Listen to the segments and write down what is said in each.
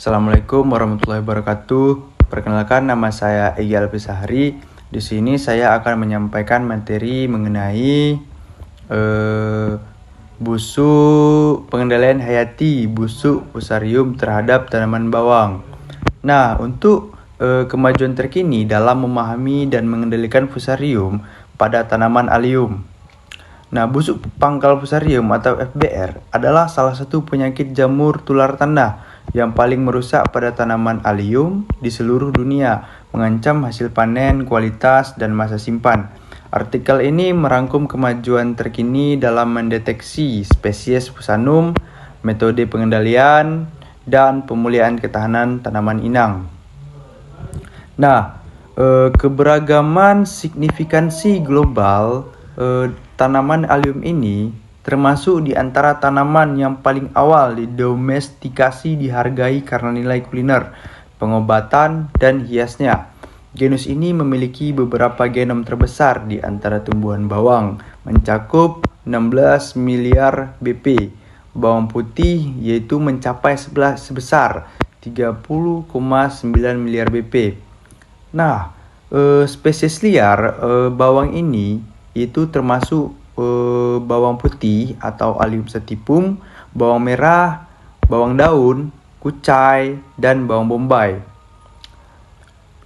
Assalamualaikum warahmatullahi wabarakatuh. Perkenalkan, nama saya Egy Alpisahari. Di sini saya akan menyampaikan materi mengenai busuk pengendalian hayati busuk fusarium terhadap tanaman bawang. Nah, untuk kemajuan terkini dalam memahami dan mengendalikan fusarium pada tanaman alium. Nah, busuk pangkal fusarium atau FBR adalah salah satu penyakit jamur tular tanah yang paling merusak pada tanaman alium di seluruh dunia, mengancam hasil panen, kualitas, dan masa simpan. Artikel ini merangkum kemajuan terkini dalam mendeteksi spesies Fusanum, metode pengendalian, dan pemulihan ketahanan tanaman inang. Nah, keberagaman signifikansi global tanaman alium ini termasuk di antara tanaman yang paling awal didomestikasi dihargai karena nilai kuliner, pengobatan, dan hiasnya. Genus ini memiliki beberapa genom terbesar di antara tumbuhan bawang, mencakup 16 miliar BP. Bawang putih yaitu mencapai sebesar 30,9 miliar BP. Nah, spesies liar bawang ini itu termasuk bawang putih atau Allium sativum, bawang merah, bawang daun, kucai, dan bawang bombay.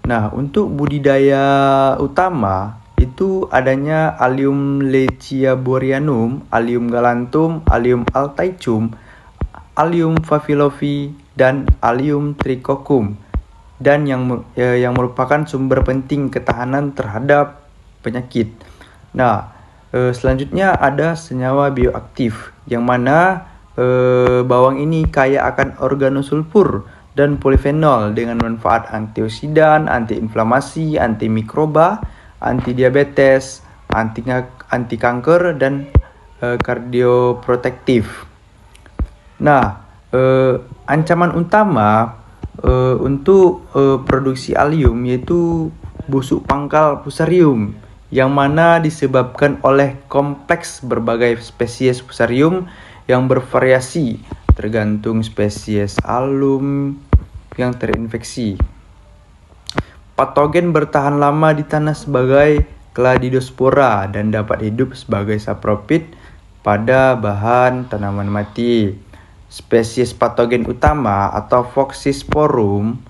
Nah, untuk budidaya utama itu adanya Allium lechiaboreanum, Allium galanthum, Allium altaicum, Allium favilovi, dan Allium trichocum, dan yang merupakan sumber penting ketahanan terhadap penyakit. Nah, selanjutnya ada senyawa bioaktif, yang mana bawang ini kaya akan organosulfur dan polifenol dengan manfaat antioksidan, antiinflamasi, antimikroba, antidiabetes, anti kanker, dan kardioprotektif. Nah, ancaman utama untuk produksi alium yaitu busuk pangkal fusarium, yang mana disebabkan oleh kompleks berbagai spesies fusarium yang bervariasi tergantung spesies alum yang terinfeksi. Patogen bertahan lama di tanah sebagai Cladidospora dan dapat hidup sebagai sapropit pada bahan tanaman mati. Spesies patogen utama atau Foxysporum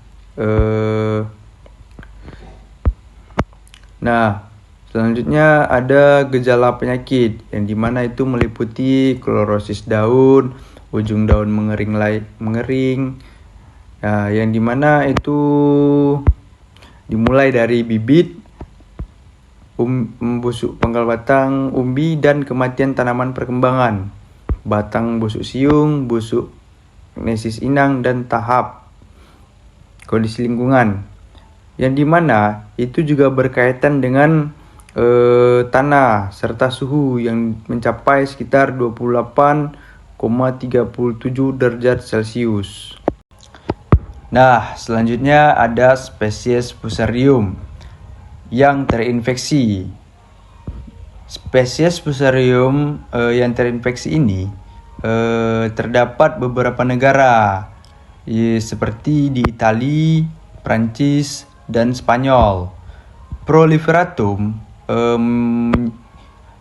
selanjutnya ada gejala penyakit yang dimana itu meliputi klorosis daun, ujung daun mengering. Nah, yang dimana itu dimulai dari bibit, busuk pangkal batang, umbi, dan kematian tanaman perkembangan, batang busuk siung, busuk magnesis inang, dan tahap kondisi lingkungan. Yang dimana itu juga berkaitan dengan tanah serta suhu yang mencapai sekitar 28,37 derajat Celcius. Nah, selanjutnya ada spesies Fusarium yang terinfeksi. Spesies Fusarium yang terinfeksi ini terdapat beberapa negara seperti di Italia, Prancis, dan Spanyol. Proliferatum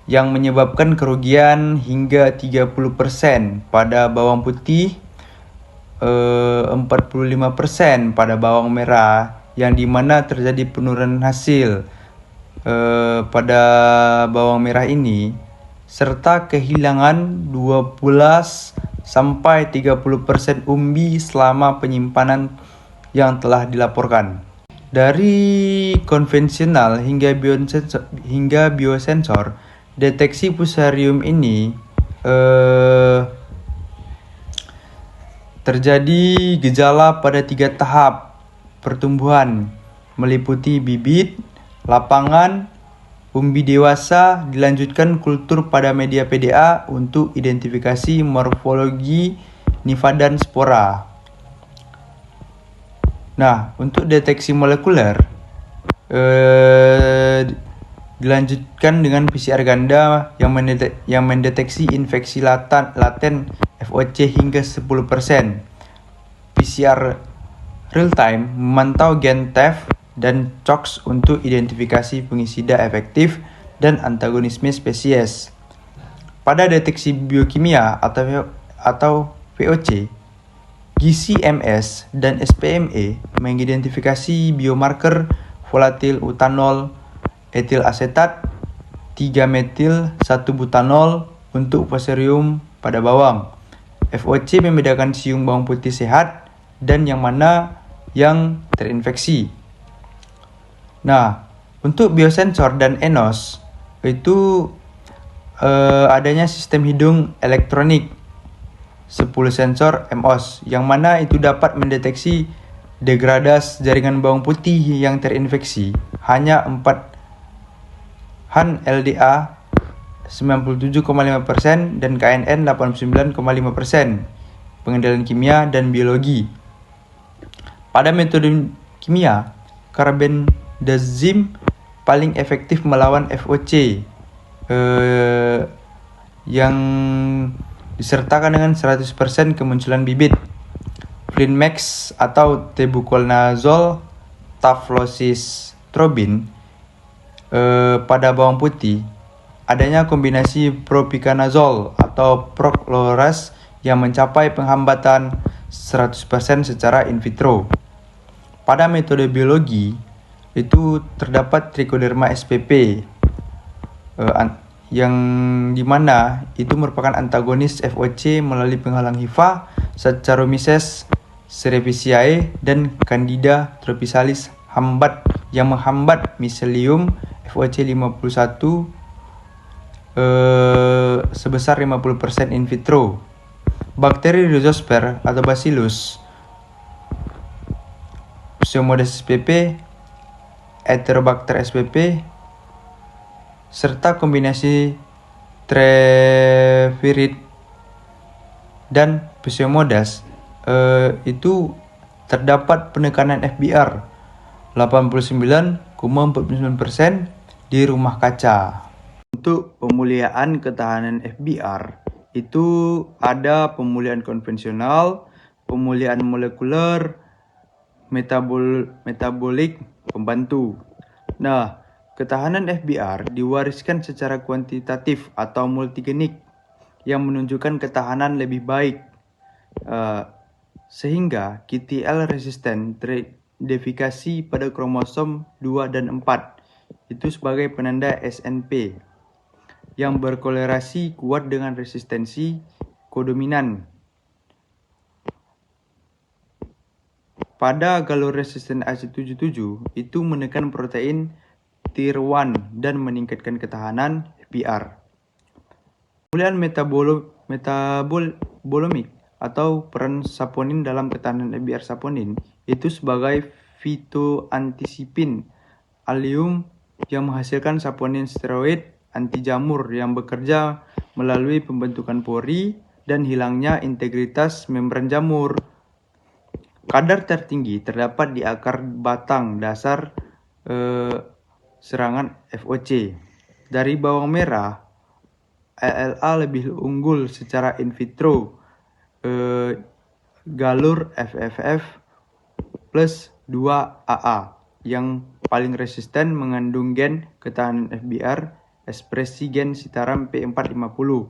yang menyebabkan kerugian hingga 30% pada bawang putih, 45% pada bawang merah, yang dimana terjadi penurunan hasil pada bawang merah ini, serta kehilangan 12-30% umbi selama penyimpanan yang telah dilaporkan. Dari konvensional hingga biosensor, deteksi fusarium ini terjadi gejala pada 3 tahap pertumbuhan, meliputi bibit, lapangan, umbi dewasa, dilanjutkan kultur pada media PDA untuk identifikasi morfologi niva dan spora. Nah, untuk deteksi molekuler dilanjutkan dengan PCR ganda yang mendeteksi infeksi laten FOC hingga 10%. PCR real time memantau gen TEF dan CHOX untuk identifikasi fungisida efektif dan antagonisme spesies. Pada deteksi biokimia atau VOC, GC-MS dan SPME mengidentifikasi biomarker volatil utanol, etil asetat, 3-metil 1-butanol untuk fusarium pada bawang. VOC membedakan siung bawang putih sehat dan yang mana yang terinfeksi. Nah, untuk biosensor dan ENOS itu adanya sistem hidung elektronik 10 sensor MOS yang mana itu dapat mendeteksi degradasi jaringan bawang putih yang terinfeksi. Hanya 4 Han LDA 97,5% dan KNN 89,5%. Pengendalian kimia dan biologi. Pada metode kimia, carbendazim paling efektif melawan VOC yang disertakan dengan 100% kemunculan bibit. Flinmax atau tebuconazole taflosistrobin pada bawang putih, adanya kombinasi propiconazole atau prochlorase yang mencapai penghambatan 100% secara in vitro. Pada metode biologi, itu terdapat Trichoderma spp yang dimana itu merupakan antagonis VOC melalui penghalang HIFA, Saccharomyces cerevisiae dan Candida tropicalis hambat yang menghambat miselium VOC 51 sebesar 50% in vitro. Bakteri Rhizosper atau Bacillus Pseudomonas spp, Enterobacter spp, serta kombinasi Trevirid dan Pseudomonas itu terdapat penekanan FBR 89,49% di rumah kaca. Untuk pemuliaan ketahanan FBR itu ada pemulihan konvensional, pemulihan molekuler, metabolik pembantu. Nah, ketahanan FBR diwariskan secara kuantitatif atau multigenik yang menunjukkan ketahanan lebih baik sehingga QTL resisten teridentifikasi pada kromosom 2 dan 4 itu sebagai penanda SNP yang berkolerasi kuat dengan resistensi kodominan. Pada galur resisten AC77 itu menekan protein TIR1 dan meningkatkan ketahanan FBR. Pemulihan metabolomik atau peran saponin dalam ketahanan FBR saponin itu sebagai fitoantisipin allium yang menghasilkan saponin steroid anti jamur yang bekerja melalui pembentukan pori dan hilangnya integritas membran jamur. Kadar tertinggi terdapat di akar batang dasar serangan VOC. Dari bawang merah, LLA lebih unggul secara in vitro. Galur FFF plus 2AA yang paling resisten mengandung gen ketahanan FBR ekspresi gen Sitaram P450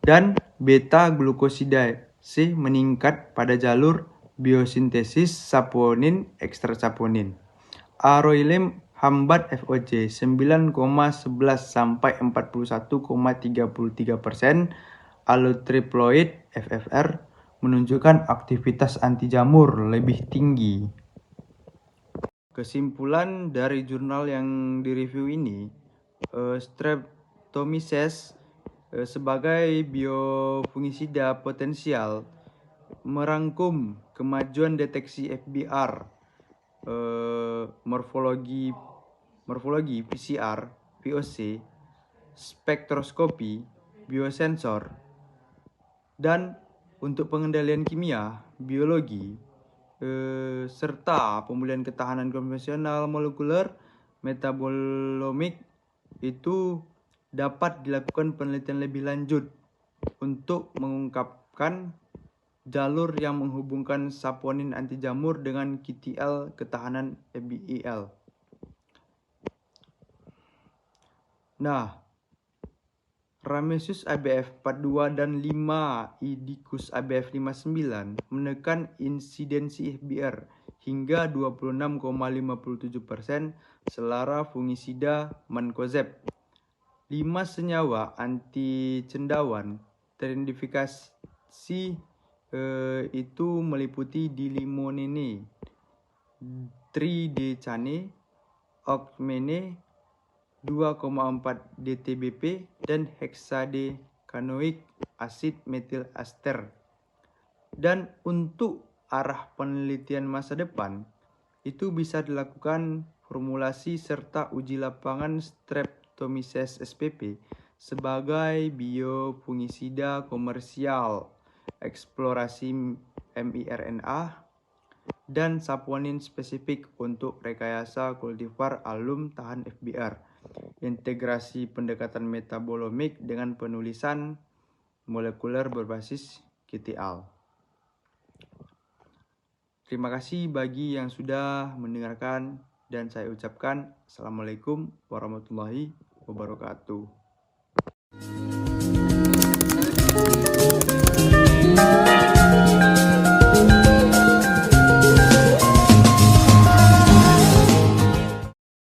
dan beta glukosidase meningkat pada jalur biosintesis saponin ekstrak saponin. Aroilim hambat VOC 9,11 sampai 41,33%. Alotriploid FFR menunjukkan aktivitas anti jamur lebih tinggi. Kesimpulan dari jurnal yang direview ini, Streptomyces sebagai biofungisida potensial merangkum kemajuan deteksi FBR, morfologi PCR, VOC, spektroskopi, biosensor, dan untuk pengendalian kimia, biologi, serta pemulihan ketahanan konvensional molekuler, metabolomik itu dapat dilakukan penelitian lebih lanjut untuk mengungkapkan jalur yang menghubungkan saponin anti jamur dengan QTL ketahanan FBIL. Nah, Ramesus ABF 42 dan 5 Idicus ABF 59 menekan insidensi FBR hingga 26,57% selara fungisida mancozeb. 5 senyawa anti cendawan teridentifikasi itu meliputi dilimonene, tridecane, ocmene, 2,4 DTBP, dan heksadecanoic acid metil ester. Dan untuk arah penelitian masa depan, itu bisa dilakukan formulasi serta uji lapangan Streptomyces spp sebagai biofungisida komersial, eksplorasi miRNA, dan saponin spesifik untuk rekayasa kultivar alum tahan FBR, integrasi pendekatan metabolomik dengan penulisan molekuler berbasis QTL. Terima kasih bagi yang sudah mendengarkan dan saya ucapkan Assalamualaikum warahmatullahi wabarakatuh.